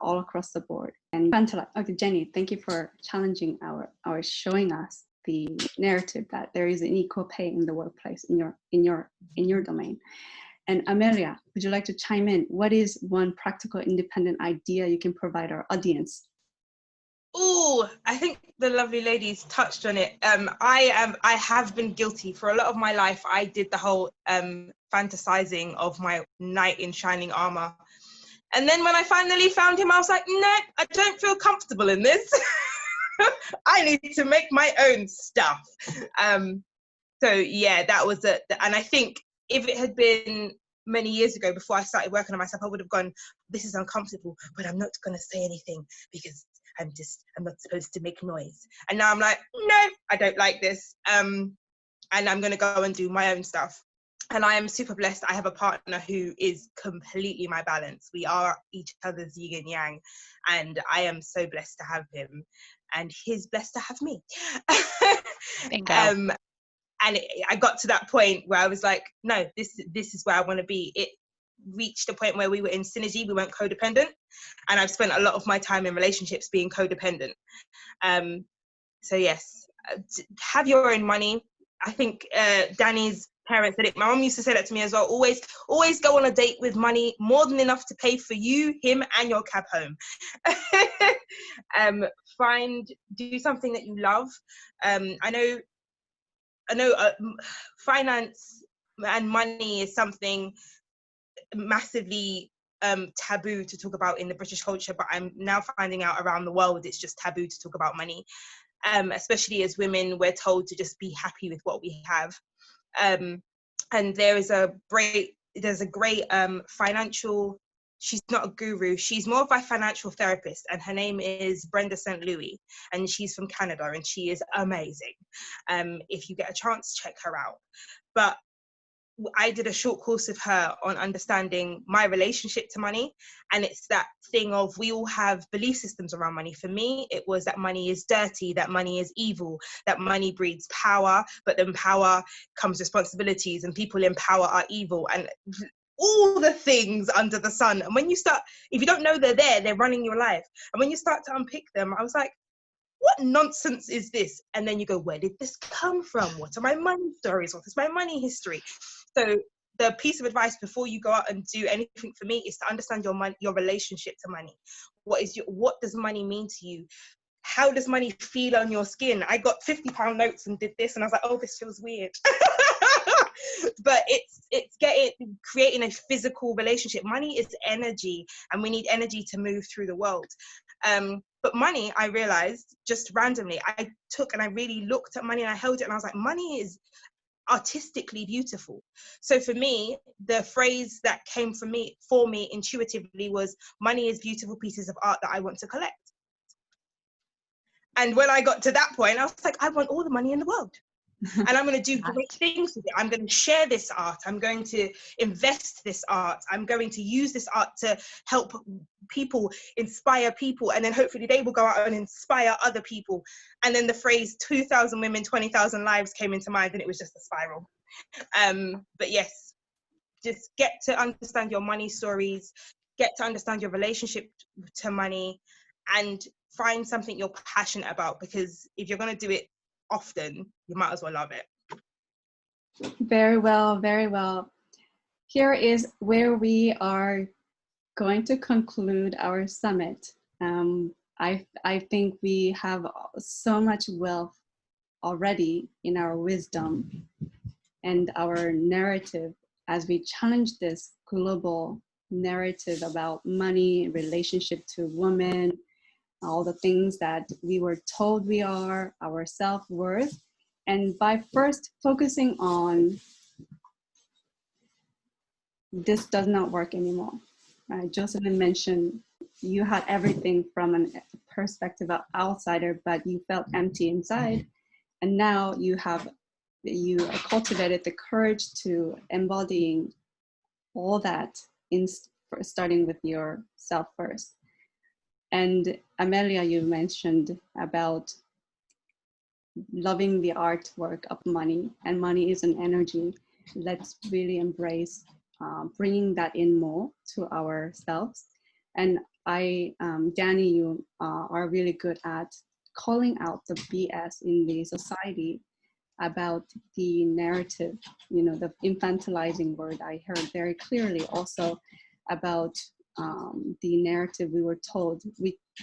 all across the board. And okay, Jenny, thank you for challenging our showing us the narrative that there is an equal pay in the workplace in your domain. And Amelia, would you like to chime in? What is one practical independent idea you can provide our audience? Oh, I think the lovely ladies touched on it. I have been guilty for a lot of my life. I did the whole fantasizing of my knight in shining armor. And then when I finally found him, I was like, no, I don't feel comfortable in this. I need to make my own stuff. So yeah, that was it. And I think if it had been many years ago before I started working on myself, I would have gone, this is uncomfortable, but I'm not going to say anything because I'm not supposed to make noise. And now I'm like, no, I don't like this. And I'm going to go and do my own stuff. And I am super blessed. I have a partner who is completely my balance. We are each other's yin and yang. And I am so blessed to have him. And he's blessed to have me. Bingo. And I got to that point where I was like, no, this is where I want to be. It reached a point where we were in synergy. We weren't codependent. And I've spent a lot of my time in relationships being codependent. So yes, have your own money. I think Danny's parents said it. My mom used to say that to me as well. Always go on a date with money, more than enough to pay for you, him, and your cab home. Do something that you love. I know finance and money is something massively taboo to talk about in the British culture, but I'm now finding out around the world it's just taboo to talk about money. Especially as women, we're told to just be happy with what we have. And there's a great financial, she's not a guru, she's more of a financial therapist, and her name is Brenda St. Louis, and she's from Canada, and she is amazing. If you get a chance, check her out. But I did a short course with her on understanding my relationship to money. And it's that thing of, we all have belief systems around money. For me, it was that money is dirty, that money is evil, that money breeds power, but then power comes responsibilities, and people in power are evil, and all the things under the sun. And when you start, if you don't know they're there, they're running your life. And when you start to unpick them, I was like, what nonsense is this? And then you go, where did this come from? What are my money stories? What is my money history? So the piece of advice before you go out and do anything for me is to understand your relationship to money. What does money mean to you? How does money feel on your skin? I got £50 notes and did this, and I was like, oh, this feels weird. But it's creating a physical relationship. Money is energy, and we need energy to move through the world. But money, I realized just randomly, I took and I really looked at money, and I held it, and I was like, money is artistically beautiful. So for me, the phrase that came for me intuitively was, money is beautiful pieces of art that I want to collect. And when I got to that point, I was like, I want all the money in the world. And I'm going to do great things with it. I'm going to share this art. I'm going to invest this art. I'm going to use this art to help people, inspire people. And then hopefully they will go out and inspire other people. And then the phrase 2,000 women, 20,000 lives came into mind, and it was just a spiral. But yes, just get to understand your money stories, get to understand your relationship to money, and find something you're passionate about, because if you're going to do it often, you might as well love it. Very well, very well. Here is where we are going to conclude our summit. I think we have so much wealth already in our wisdom and our narrative as we challenge this global narrative about money, relationship to women, all the things that we were told we are, our self-worth. And by first focusing on this does not work anymore. JOCELYN mentioned you had everything from a perspective of outsider, but you felt empty inside. And now you cultivated the courage to embodying all that, starting with yourself first. And Amelia, you mentioned about loving the artwork of money, and money is an energy. Let's really embrace bringing that in more to ourselves. And Danny, you are really good at calling out the BS in the society about the narrative, the infantilizing word I heard very clearly also about the narrative we were told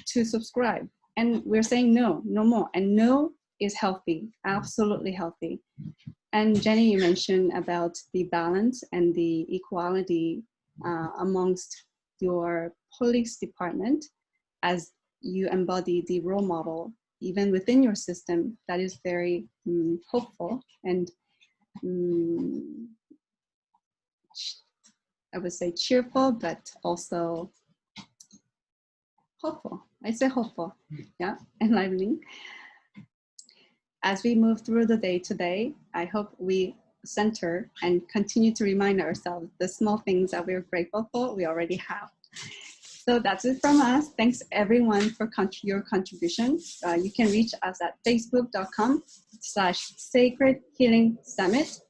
to subscribe. And we're saying no more. And no is healthy, absolutely healthy. And Jenny, you mentioned about the balance and the equality amongst your police department as you embody the role model, even within your system. That is very hopeful and I would say cheerful, but also hopeful. I say hopeful. Yeah, enlivening. As we move through the day today, I hope we center and continue to remind ourselves the small things that we're grateful for, we already have. So that's it from us. Thanks everyone for your contribution. You can reach us at facebook.com/Sacred Healing Summit.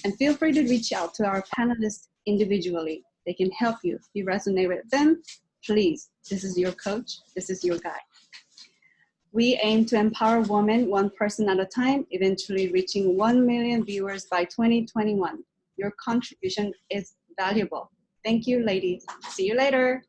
And feel free to reach out to our panelists individually. They can help you. If you resonate with them, please, this is your coach, this is your guide. We aim to empower women one person at a time, eventually reaching 1 million viewers by 2021. Your contribution is valuable. Thank you, ladies. See you later.